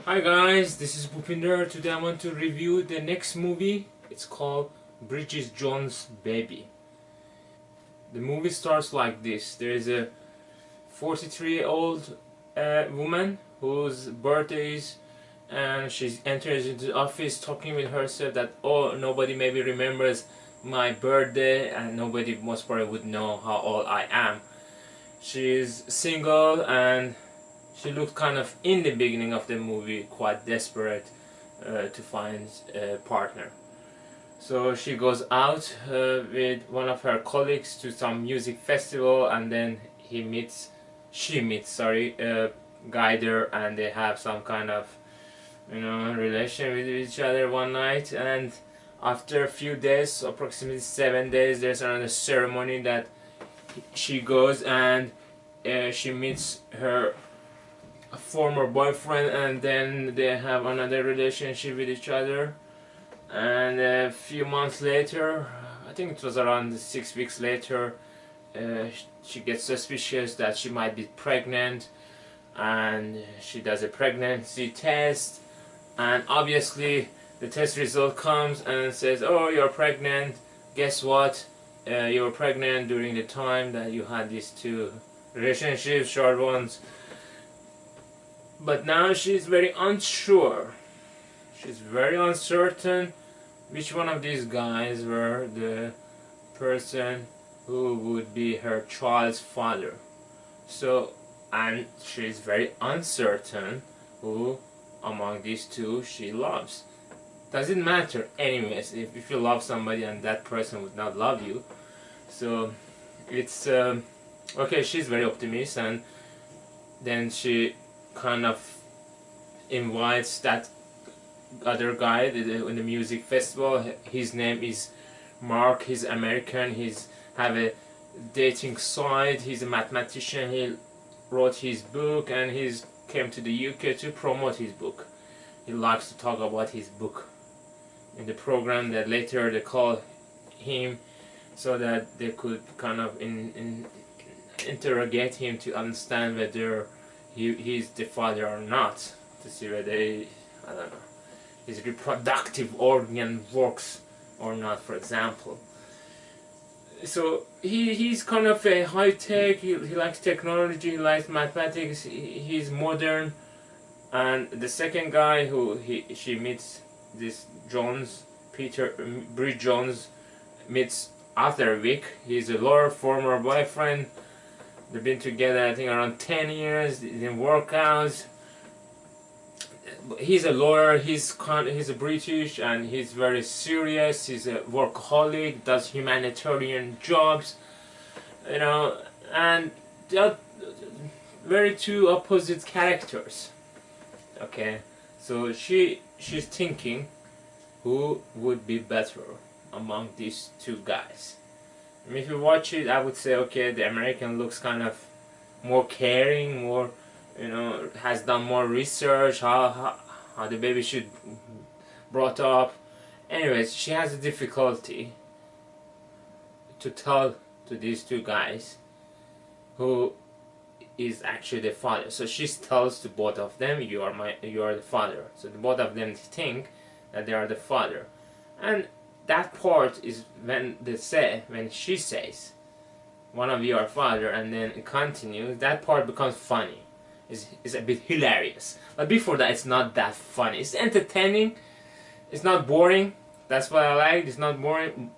Hi guys, this is Bhupinder. Today I want to review the next movie. It's called Bridget Jones' Baby. The movie starts like this. There is a 43-year-old woman whose birthday is, and she enters into the office talking with herself that, oh, nobody maybe remembers my birthday and nobody most probably would know how old I am. She is single and she looked kind of, in the beginning of the movie, quite desperate to find a partner. So she goes out with one of her colleagues to some music festival, and then she meets, sorry, a guy there, and they have some kind of, relation with each other one night. And after a few days, approximately 7 days, there's another ceremony that she goes, and she meets her former boyfriend, and then they have another relationship with each other. And a few months later, I think it was around 6 weeks later, she gets suspicious that she might be pregnant, and she does a pregnancy test, and obviously the test result comes and says, oh, you're pregnant. Guess what, you were pregnant during the time that you had these two relationships, short ones. But now she's very unsure. She's very uncertain which one of these guys were the person who would be her child's father. So, and she's very uncertain who among these two she loves. Doesn't matter anyways if you love somebody and that person would not love you. So it's okay, she's very optimistic, and then she kind of invites that other guy in the music festival. His name is Mark. He's American. He's have a dating site. He's a mathematician. He wrote his book, and he's came to the UK to promote his book. He likes to talk about his book in the program that later they call him, so that they could kind of interrogate him to understand whether he's the father or not, to see whether I don't know, his reproductive organ works or not, for example. So he's kind of a high tech. He likes technology. He likes mathematics. He's modern. And the second guy who she meets, this Jones, Bridget Jones, meets after a week. He's a lawyer, former boyfriend. They've been together, I think, around 10 years. They didn't work out. He's a lawyer. He's a British, and he's very serious. He's a workaholic. Does humanitarian jobs, and they're very two opposite characters. Okay, so she's thinking who would be better among these two guys. I mean, if you watch it, I would say, okay, the American looks kind of more caring, more, has done more research, how the baby should brought up. Anyways, she has a difficulty to tell to these two guys who is actually the father. So she tells to both of them, you are the father. So the both of them think that they are the father. And that part is when she says one of you are father, and then it continues, that part becomes funny. Is a bit hilarious. But before that, it's not that funny. It's entertaining. It's not boring. That's what I like. It's not boring.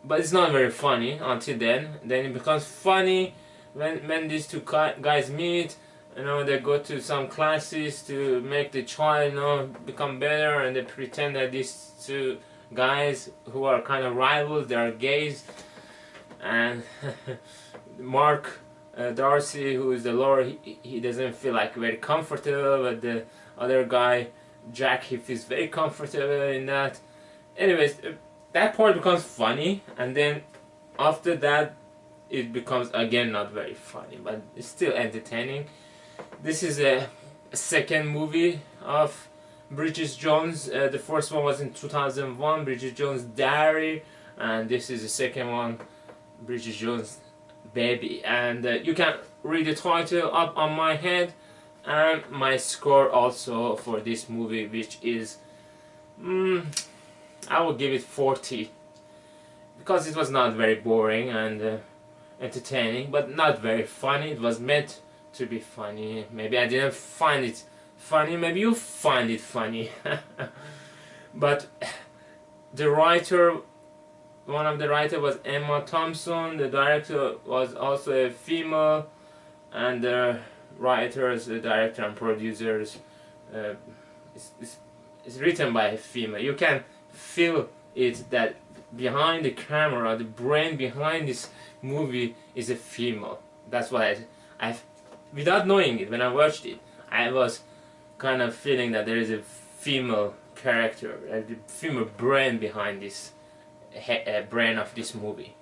But it's not very funny until then. Then it becomes funny when these two guys meet. They go to some classes to make the child, become better, and they pretend that these two guys who are kind of rivals, they are gays. And Mark Darcy, who is the lawyer, he doesn't feel like very comfortable, but the other guy, Jack, he feels very comfortable in that. Anyways, that part becomes funny, and then after that it becomes again not very funny, but it's still entertaining. This is a second movie of Bridget Jones. The first one was in 2001, Bridget Jones' Diary, and this is the second one, Bridget Jones' Baby. And you can read the title up on my head. And my score also for this movie, which is I will give it 40, because it was not very boring and entertaining, but not very funny. It was meant to be funny. Maybe I didn't find it funny, maybe you find it funny. But the writer, one of the writers was Emma Thompson, the director was also a female, and the writers, the director and producers uh, is written by a female. You can feel it that behind the camera, the brain behind this movie is a female. That's why I without knowing it, when I watched it, I was kind of feeling that there is a female character, the female brain behind this brain of this movie.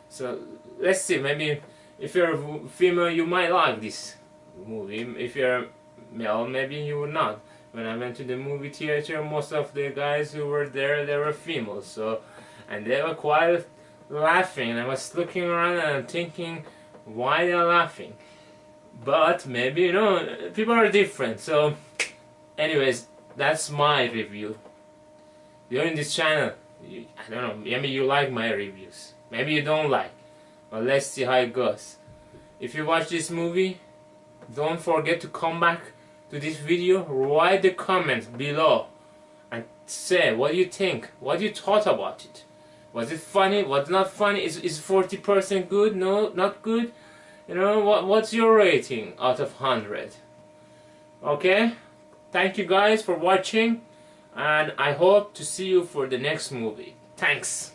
So let's see, maybe if you're a female you might like this movie. If you're male, maybe you would not. When I went to the movie theater, most of the guys who were there, they were females, so, and they were quite laughing, and I was looking around and I'm thinking, why they're laughing? But maybe, you know, people are different. So anyways, that's my review. You're in this channel, I don't know, maybe you like my reviews, maybe you don't like. Well, let's see how it goes. If you watch this movie, don't forget to come back to this video, write the comments below and say what you think, what you thought about it. Was it funny? Was it not funny? Is 40% good? No, not good? You know, what's your rating out of 100? Okay? Thank you guys for watching, and I hope to see you for the next movie. Thanks!